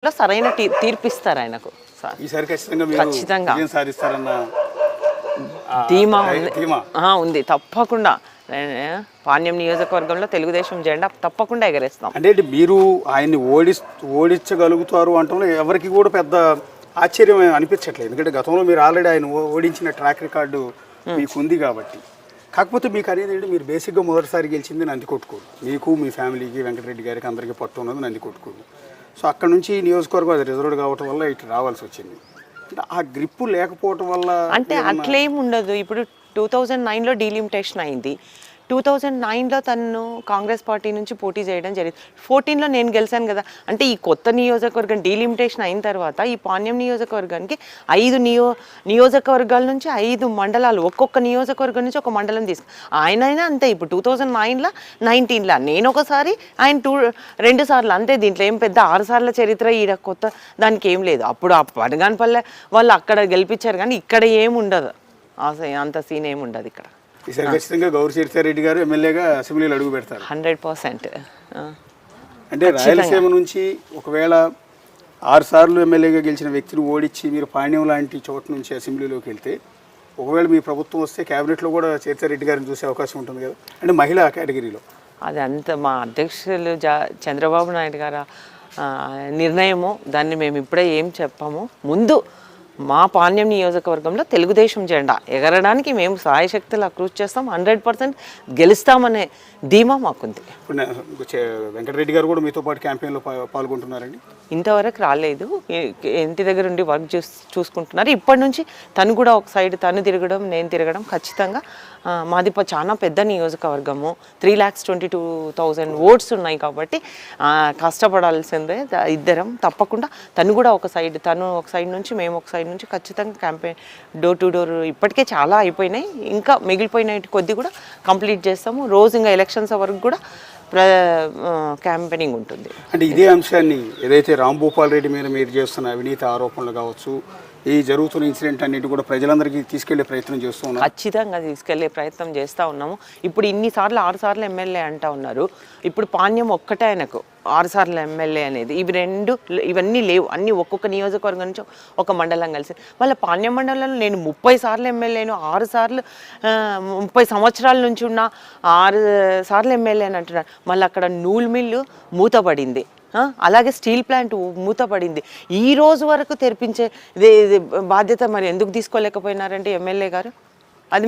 సరైన తీర్పిస్తారు ఆయనకు. ఈసారి ఖచ్చితంగా విజయం సాధిస్తారన్న ధీమా ఉంది తప్పకుండా. పాణ్యం నియోజకవర్గంలో తెలుగుదేశం జెండా తప్పకుండా ఎగరేస్తాం. అంటే మీరు ఆయన్ని ఓడించగలుగుతారు అంటే ఎవరికి కూడా పెద్ద ఆశ్చర్యం అనిపించట్లేదు. ఎందుకంటే గతంలో మీరు ఆల్రెడీ ఆయన ఓడించిన ట్రాక్ రికార్డు మీకు ఉంది కాబట్టి. కాకపోతే మీకు అనేది ఏంటి, మీరు బేసిక్గా మొదటిసారి గెలిచింది నందికొట్కూరు. మీకు మీ ఫ్యామిలీకి వెంకటరెడ్డి గారికి అందరికీ పట్టు ఉన్నది నందికొట్కూరు. సో అక్కడ నుంచి నియోజకవర్గం అది రిజర్వ్డ్ కావటం వల్ల ఇటు రావాల్సి వచ్చింది. అంటే ఆ గ్రిప్పు లేకపోవటం వల్ల అంటే అట్లేం ఉండదు. ఇప్పుడు 2009లో డీలిమిటేషన్ అయింది. 2009లో తను కాంగ్రెస్ పార్టీ నుంచి పోటీ చేయడం జరిగింది. 14లో నేను గెలిచాను కదా. అంటే ఈ కొత్త నియోజకవర్గం డీలిమిటేషన్ అయిన తర్వాత ఈ పాణ్యం నియోజకవర్గానికి 5 నియోజకవర్గాల నుంచి 5 మండలాలు, ఒక్కొక్క నియోజకవర్గం నుంచి ఒక మండలం ఆయనైనా అంతే. ఇప్పుడు 2009లో 19లో నేను ఒకసారి, ఆయన 2 సార్లు అంతే. దీంట్లో ఏం పెద్ద 6 సార్ల చరిత్ర ఈడ కొత్త దానికి ఏం లేదు. అప్పుడు ఆ పడగానపల్లె వాళ్ళు అక్కడ గెలిపించారు కానీ ఇక్కడ ఏముండదు, అంత సీన్ ఏముండదు ఇక్కడ. ఈసారి ఖచ్చితంగా గౌరీ చరితారెడ్డి గారు ఎమ్మెల్యేగా అసెంబ్లీలో అడుగు పెడతారు 100%. అంటే రాయలసీమ నుంచి ఒకవేళ 6 సార్లు ఎమ్మెల్యేగా గెలిచిన వ్యక్తిని ఓడించి మీరు పాణ్యం లాంటి చోట నుంచి అసెంబ్లీలోకి వెళ్తే ఒకవేళ మీ ప్రభుత్వం వస్తే క్యాబినెట్లో కూడా చరితారెడ్డి గారిని చూసే అవకాశం ఉంటుంది కదా, అంటే మహిళా కేటగిరీలో. అది అంత మా అధ్యక్షులు చంద్రబాబు నాయుడు గారు నిర్ణయము. దాన్ని మేము ఇప్పుడే ఏం చెప్పాము. ముందు మా పాణ్యం నియోజకవర్గంలో తెలుగుదేశం జెండా ఎగరడానికి మేము సాయశక్తులా కృషి చేస్తాం. 100% గెలుస్తామనే ధీమా మాకుంది. వెంకటరెడ్డి గారు కూడా మీతో పాటు క్యాంపెయిన్లో పాల్గొంటున్నారండి? ఇంతవరకు రాలేదు, ఇంటి దగ్గర ఉండి వర్క్ చూసుకుంటున్నారు. ఇప్పటి నుంచి తను కూడా ఒక సైడ్ తను తిరగడం, నేను తిరగడం ఖచ్చితంగా. మాది చాలా పెద్ద నియోజకవర్గము, 3,22,000 ఓట్స్ ఉన్నాయి కాబట్టి కష్టపడాల్సిందే ఇద్దరం. తప్పకుండా తను కూడా ఒక సైడ్, తను ఒక సైడ్ నుంచి మేము ఒక సైడ్ నుంచి ఖచ్చితంగా క్యాంపెయిన్ డోర్ టు డోర్ ఇప్పటికే చాలా అయిపోయినాయి, ఇంకా మిగిలిపోయిన కొద్ది కూడా కంప్లీట్ చేస్తాము. రోజు ఇంకా ఎలక్షన్స్ వరకు కూడా క్యాంపెయినింగ్ ఉంటుంది. అంటే ఇదే అంశాన్ని ఏదైతే రాంభూపాల్ రెడ్డి మీద మీరు చేస్తున్న అవినీతి ఆరోపణలు కావచ్చు, ఈ జరుగుతున్న ఇన్సిడెంట్ అన్నిటి కూడా ప్రజలందరికీ తీసుకెళ్లే ప్రయత్నం చేస్తూ ఉన్నాం. ఖచ్చితంగా తీసుకెళ్లే ప్రయత్నం చేస్తూ ఉన్నాము. ఇప్పుడు ఇన్నిసార్లు 6 సార్లు ఎమ్మెల్యే అంటూ ఉన్నారు. ఇప్పుడు పాణ్యం ఒక్కటే ఆయనకు 6 సార్లు ఎమ్మెల్యే అనేది. ఇవన్నీ లేవు. అన్నీ ఒక్కొక్క నియోజకవర్గం నుంచి ఒక మండలం కలిసి. మళ్ళీ పాణ్యం మండలంలో నేను 30 సార్లు ఎమ్మెల్యేను, 6 సార్లు 30 సంవత్సరాల నుంచి ఉన్న 6 సార్లు ఎమ్మెల్యే అని అంటున్నారు. మళ్ళీ అక్కడ నూలు మిల్లు మూతపడింది, అలాగే స్టీల్ ప్లాంట్ మూతపడింది. ఈ రోజు వరకు తెరిపించే బాధ్యత మరి ఎందుకు తీసుకోలేకపోయినారంటే ఎమ్మెల్యే గారు? అది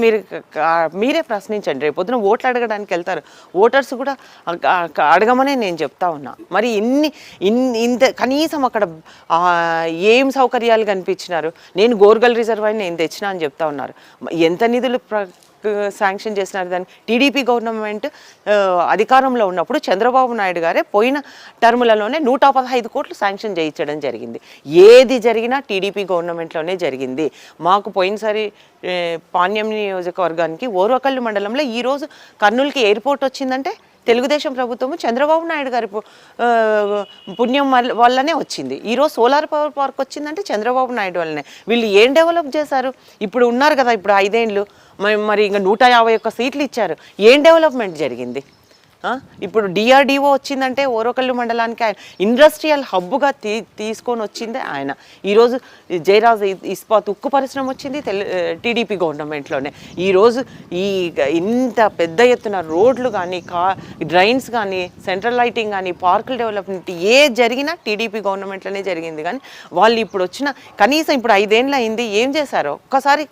మీరే ప్రశ్నించండి. రేపు పొద్దున ఓట్లు అడగడానికి వెళ్తారు, ఓటర్స్ కూడా అడగమనే నేను చెప్తా ఉన్నా. మరి ఇంత కనీసం అక్కడ ఏం సౌకర్యాలు కనిపించినారు? నేను గోర్గల్ రిజర్వాయర్ నేను తెచ్చినా అని చెప్తా ఉన్నారు. ఎంత నిధులు శాంక్షన్ చేసినారు? దాన్ని టీడీపీ గవర్నమెంట్ అధికారంలో ఉన్నప్పుడు చంద్రబాబు నాయుడు గారే పోయిన టర్ములలోనే 115 కోట్లు శాంక్షన్ చేయించడం జరిగింది. ఏది జరిగినా టీడీపీ గవర్నమెంట్లోనే జరిగింది. మాకు పోయినసారి పాణ్యం నియోజకవర్గానికి ఓర్వకల్లు మండలంలో ఈరోజు కర్నూలుకి ఎయిర్పోర్ట్ వచ్చిందంటే తెలుగుదేశం ప్రభుత్వము చంద్రబాబు నాయుడు గారి పుణ్యం వల్లనే వచ్చింది. ఈరోజు సోలార్ పవర్ పార్క్ వచ్చిందంటే చంద్రబాబు నాయుడు వల్లనే. వీళ్ళు ఏం డెవలప్ చేశారు? ఇప్పుడు ఉన్నారు కదా, ఇప్పుడు 5 ఏళ్ళు మరి ఇంకా 151 సీట్లు ఇచ్చారు. ఏం డెవలప్మెంట్ జరిగింది? ఇప్పుడు డిఆర్డిఓ వచ్చిందంటే ఓరకల్లు మండలానికి ఆయన ఇండస్ట్రియల్ హబ్గా తీసుకొని వచ్చిందే ఆయన. ఈరోజు జయరాజ్ ఇస్పాత్ ఉక్కు పరిశ్రమ వచ్చింది టీడీపీ గవర్నమెంట్లోనే. ఈరోజు ఇంత పెద్ద ఎత్తున రోడ్లు కానీ, డ్రైన్స్ కానీ, సెంట్రల్ లైటింగ్ కానీ, పార్కుల డెవలప్మెంట్ జరిగినా టీడీపీ గవర్నమెంట్లోనే జరిగింది. కానీ వాళ్ళు ఇప్పుడు వచ్చిన కనీసం ఇప్పుడు 5 ఏళ్ళు అయింది, ఏం చేశారో ఒక్కసారి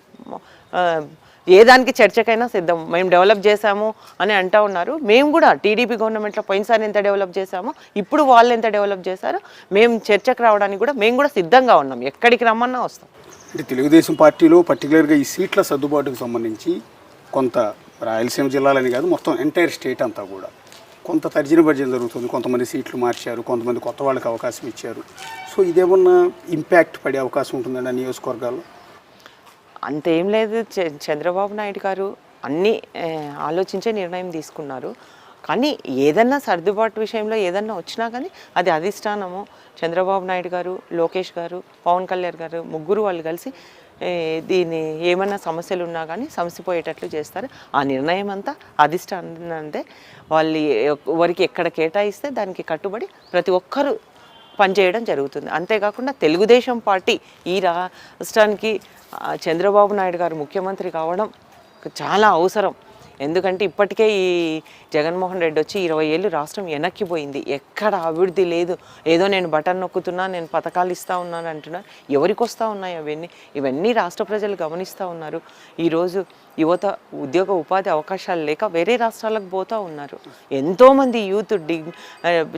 ఏ దానికి చర్చకైనా సిద్ధం. మేము డెవలప్ చేశాము అని అంటూ ఉన్నారు. మేము కూడా టీడీపీ గవర్నమెంట్లో పోయినసారి ఎంత డెవలప్ చేశామో ఇప్పుడు వాళ్ళు ఎంత డెవలప్ చేశారో మేము చర్చకు రావడానికి కూడా మేము కూడా సిద్ధంగా ఉన్నాం. ఎక్కడికి రమ్మన్నా వస్తాం. అంటే తెలుగుదేశం పార్టీలో పర్టికులర్గా ఈ సీట్ల సర్దుబాటుకు సంబంధించి కొంత రాయలసీమ జిల్లాలని కాదు, మొత్తం ఎంటైర్ స్టేట్ అంతా కూడా కొంత తర్జన భర్జన జరుగుతుంది. కొంతమంది సీట్లు మార్చారు, కొంతమంది కొత్త వాళ్ళకి అవకాశం ఇచ్చారు. సో ఇదేమన్నా ఇంపాక్ట్ పడే అవకాశం ఉంటుందండి ఆ నియోజకవర్గాల్లో? అంతేం లేదు. చంద్రబాబు నాయుడు గారు అన్నీ ఆలోచించే నిర్ణయం తీసుకున్నారు. కానీ ఏదన్నా సర్దుబాటు విషయంలో ఏదన్నా వచ్చినా కానీ అది అధిష్టానము, చంద్రబాబు నాయుడు గారు, లోకేష్ గారు, పవన్ కళ్యాణ్ గారు ముగ్గురు వాళ్ళు కలిసి దీన్ని ఏమన్నా సమస్యలు ఉన్నా కానీ సమసిపోయేటట్లు చేస్తారు. ఆ నిర్ణయం అంతా అధిష్టానం అంటే వాళ్ళు ఎవరికి ఎక్కడ కేటాయిస్తే దానికి కట్టుబడి ప్రతి ఒక్కరూ పనిచేయడం జరుగుతుంది. అంతేకాకుండా తెలుగుదేశం పార్టీ ఈ రాష్ట్రానికి చంద్రబాబు నాయుడు గారు ముఖ్యమంత్రి కావడం చాలా అవసరం. ఎందుకంటే ఇప్పటికే ఈ జగన్మోహన్ రెడ్డి వచ్చి 20 ఏళ్ళు రాష్ట్రం వెనక్కిపోయింది. ఎక్కడ అభివృద్ధి లేదు. ఏదో నేను బటన్ నొక్కుతున్నా, నేను పథకాలు ఇస్తూ ఉన్నాను అంటున్నాను. ఎవరికి వస్తూ ఉన్నాయి ఇవన్నీ రాష్ట్ర ప్రజలు గమనిస్తూ ఉన్నారు. ఈరోజు యువత ఉద్యోగ ఉపాధి అవకాశాలు లేక వేరే రాష్ట్రాలకు పోతూ ఉన్నారు. ఎంతోమంది యూత్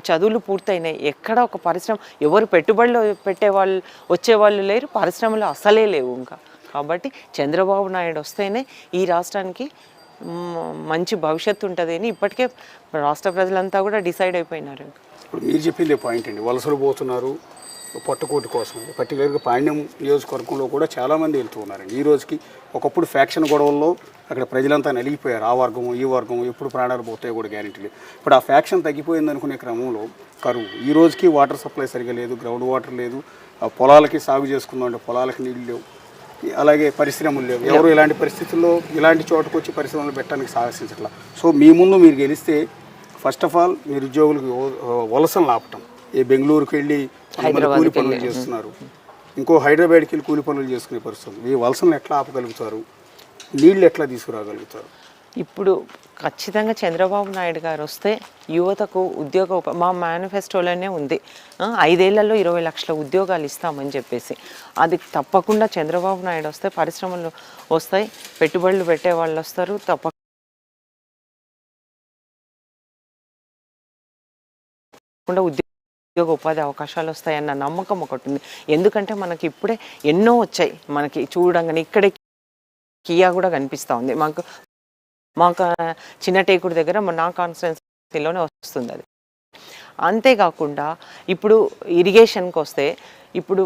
చదువులు పూర్తయినాయి. ఎక్కడ ఒక పరిశ్రమ, ఎవరు పెట్టుబడులు పెట్టేవాళ్ళు వచ్చేవాళ్ళు లేరు, పరిశ్రమలు అసలే లేవు ఇంకా. కాబట్టి చంద్రబాబు నాయుడు వస్తేనే ఈ రాష్ట్రానికి మంచి భవిష్యత్తు ఉంటుంది అని ఇప్పటికే రాష్ట్ర ప్రజలంతా కూడా డిసైడ్ అయిపోయినారు. ఇప్పుడు మీరు చెప్పిందే పాయింట్ అండి, వలసలు పోతున్నారు పొట్టకోటి కోసం. పర్టికులర్గా పాండ్యం నియోజకవర్గంలో కూడా చాలామంది వెళ్తూ ఉన్నారండి. ఈ రోజుకి ఒకప్పుడు ఫ్యాక్షన్ గొడవల్లో అక్కడ ప్రజలంతా నలిగిపోయారు. ఆ వర్గం ఈ వర్గం ఎప్పుడు ప్రాణాలు పోతాయో కూడా గ్యారెంటీ లేదు. ఇప్పుడు ఆ ఫ్యాక్షన్ తగ్గిపోయింది అనుకునే క్రమంలో కరువు, ఈ రోజుకి వాటర్ సప్లై సరిగా లేదు, గ్రౌండ్ వాటర్ లేదు, పొలాలకి సాగు చేసుకుందాం అంటే పొలాలకి నీళ్ళు లేవు, అలాగే పరిశ్రమలు లేవు. ఎవరు ఇలాంటి పరిస్థితుల్లో ఇలాంటి చోటుకు వచ్చి పరిశ్రమలు పెట్టడానికి సాహసించట్లా. సో మీ ముందు మీరు గెలిస్తే ఫస్ట్ ఆఫ్ ఆల్ మీరు ఉద్యోగులకు వలసలు ఆపటం. ఏ బెంగళూరుకి వెళ్ళి కూలి పనులు చేస్తున్నారు, ఇంకో హైదరాబాద్కి వెళ్ళి కూలి పనులు చేసుకునే పరిస్థితులు. ఈ వలసలను ఎట్లా ఆపగలుగుతారు, నీళ్ళు ఎట్లా తీసుకురాగలుగుతారు? ఇప్పుడు ఖచ్చితంగా చంద్రబాబు నాయుడు గారు వస్తే యువతకు మా మేనిఫెస్టోలోనే ఉంది 5 ఏళ్లలో 20 లక్షల ఉద్యోగాలు ఇస్తామని చెప్పేసి. అది తప్పకుండా చంద్రబాబు నాయుడు వస్తే పరిశ్రమలు వస్తాయి, పెట్టుబడులు పెట్టే వాళ్ళు వస్తారు, తప్పకుండా ఉద్యోగ ఉపాధి అవకాశాలు వస్తాయన్న నమ్మకం ఒకటి ఉంది. ఎందుకంటే మనకి ఇప్పుడే ఎన్నో వచ్చాయి. మనకి చూడంగానే ఇక్కడే కియా కూడా కనిపిస్తూ ఉంది. మాకు చిన్న టేకుడు దగ్గర నా కాన్స్టిట్యున్సీలోనే వస్తుంది అది. అంతేకాకుండా ఇప్పుడు ఇరిగేషన్కి వస్తే, ఇప్పుడు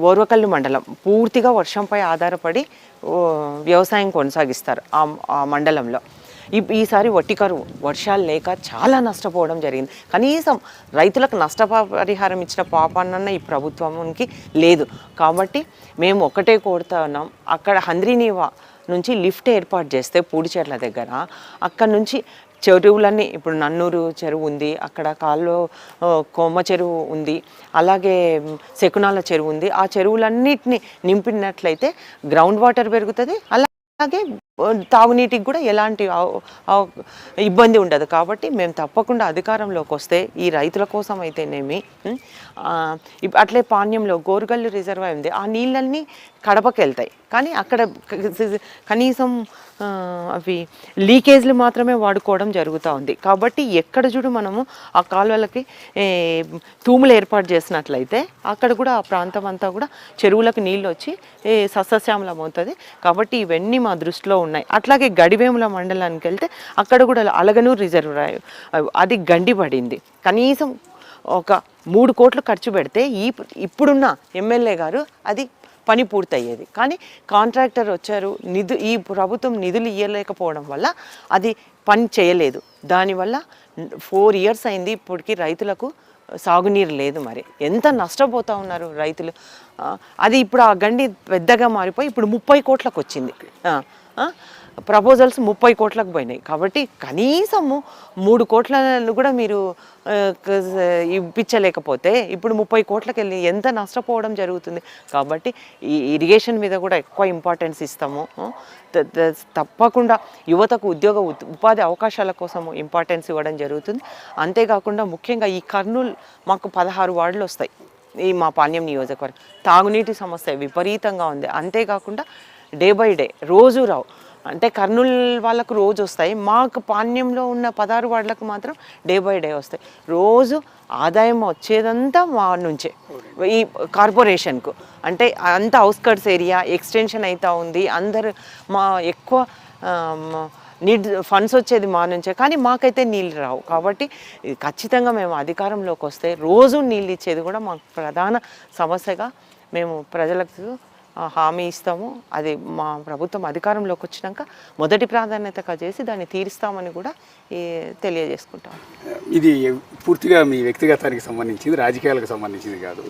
ఓర్వకల్లు మండలం పూర్తిగా వర్షంపై ఆధారపడి వ్యవసాయం కొనసాగిస్తారు. ఆ మండలంలో ఈసారి వట్టి కరువు, వర్షాలు లేక చాలా నష్టపోవడం జరిగింది. కనీసం రైతులకు నష్టపరిహారం ఇచ్చిన పాపాన్న ఈ ప్రభుత్వానికి లేదు. కాబట్టి మేము ఒకటే కోరుతున్నాం, అక్కడ హంద్రీనీవా నుంచి లిఫ్ట్ ఏర్పాటు చేస్తే పూడిచెర్ల దగ్గర, అక్కడ నుంచి చెరువులన్నీ, ఇప్పుడు నన్నూరు చెరువు ఉంది, అక్కడ కొమ్మ చెరువు ఉంది, అలాగే శకునాల చెరువు ఉంది. ఆ చెరువులన్నిటిని నింపినట్లయితే గ్రౌండ్ వాటర్ పెరుగుతుంది, అలాగే తాగునీటికి కూడా ఎలాంటి ఇబ్బంది ఉండదు. కాబట్టి మేము తప్పకుండా అధికారంలోకి వస్తే ఈ రైతుల కోసం అయితేనేమి, అట్లే పాణ్యంలో గోరుగల్లు రిజర్వాయర్ ఉంది, ఆ నీళ్ళన్నీ కడపకి వెళ్తాయి. కానీ అక్కడ కనీసం అవి లీకేజ్లు మాత్రమే వాడుకోవడం జరుగుతూ ఉంది. కాబట్టి ఎక్కడ చూడు మనము ఆ కాలువలకి తూములు ఏర్పాటు చేసినట్లయితే అక్కడ కూడా ఆ ప్రాంతం అంతా కూడా చెరువులకు నీళ్ళు వచ్చి సస్యశ్యామలం అవుతుంది. కాబట్టి ఇవన్నీ మా దృష్టిలో ఉన్నాయి. అట్లాగే గడివేముల మండలానికి వెళ్తే అక్కడ కూడా అలగనూరు రిజర్వాయర్ అది గండిపడింది. కనీసం ఒక 3 కోట్లు ఖర్చు పెడితే ఇప్పుడున్న ఎమ్మెల్యే గారు అది పని పూర్తయ్యేది. కానీ కాంట్రాక్టర్ వచ్చారు, ఈ ప్రభుత్వం నిధులు ఇవ్వలేకపోవడం వల్ల అది పని చేయలేదు. దానివల్ల 4 ఇయర్స్ అయింది, ఇప్పటికీ రైతులకు సాగునీరు లేదు. మరి ఎంత నష్టపోతూ ఉన్నారు రైతులు. అది ఇప్పుడు ఆ గండి పెద్దగా మారిపోయి ఇప్పుడు 30 కోట్లకు వచ్చింది. ప్రపోజల్స్ 30 కోట్లకు పోయినాయి. కాబట్టి కనీసము 3 కోట్లను కూడా మీరు ఇప్పించలేకపోతే ఇప్పుడు 30 కోట్లకి వెళ్ళి ఎంత నష్టపోవడం జరుగుతుంది. కాబట్టి ఈ ఇరిగేషన్ మీద కూడా ఎక్కువ ఇంపార్టెన్స్ ఇస్తాము. తప్పకుండా యువతకు ఉద్యోగ ఉపాధి అవకాశాల కోసము ఇంపార్టెన్స్ ఇవ్వడం జరుగుతుంది. అంతేకాకుండా ముఖ్యంగా ఈ కర్నూలు మాకు 16 వార్డులు వస్తాయి. ఈ మా పాణ్యం నియోజకవర్గం తాగునీటి సమస్య విపరీతంగా ఉంది. అంతేకాకుండా డే బై డే రోజు రావు, అంటే కర్నూలు వాళ్ళకు రోజు వస్తాయి, మాకు పాణ్యంలో ఉన్న 16 వార్డులకు మాత్రం డే బై డే వస్తాయి. రోజు ఆదాయం వచ్చేదంతా మా నుంచే ఈ కార్పొరేషన్కు. అంటే అంత అవుట్స్కర్ట్స్ ఏరియా ఎక్స్టెన్షన్ అవుతూ ఉంది. అందరు మా ఎక్కువ ఫండ్స్ వచ్చేది మా నుంచే, కానీ మాకైతే నీళ్ళు రావు. కాబట్టి ఖచ్చితంగా మేము అధికారంలోకి వస్తే రోజు నీళ్ళు ఇచ్చేది కూడా మాకు ప్రధాన సమస్యగా మేము ప్రజలకు హామీ ఇస్తాము. అది మా ప్రభుత్వం అధికారంలోకి వచ్చినాక మొదటి ప్రాధాన్యతగా చేసి దాన్ని తీరుస్తామని కూడా తెలియజేసుకుంటాం. ఇది పూర్తిగా మీ వ్యక్తిగతానికి సంబంధించింది, రాజకీయాలకు సంబంధించింది కాదు.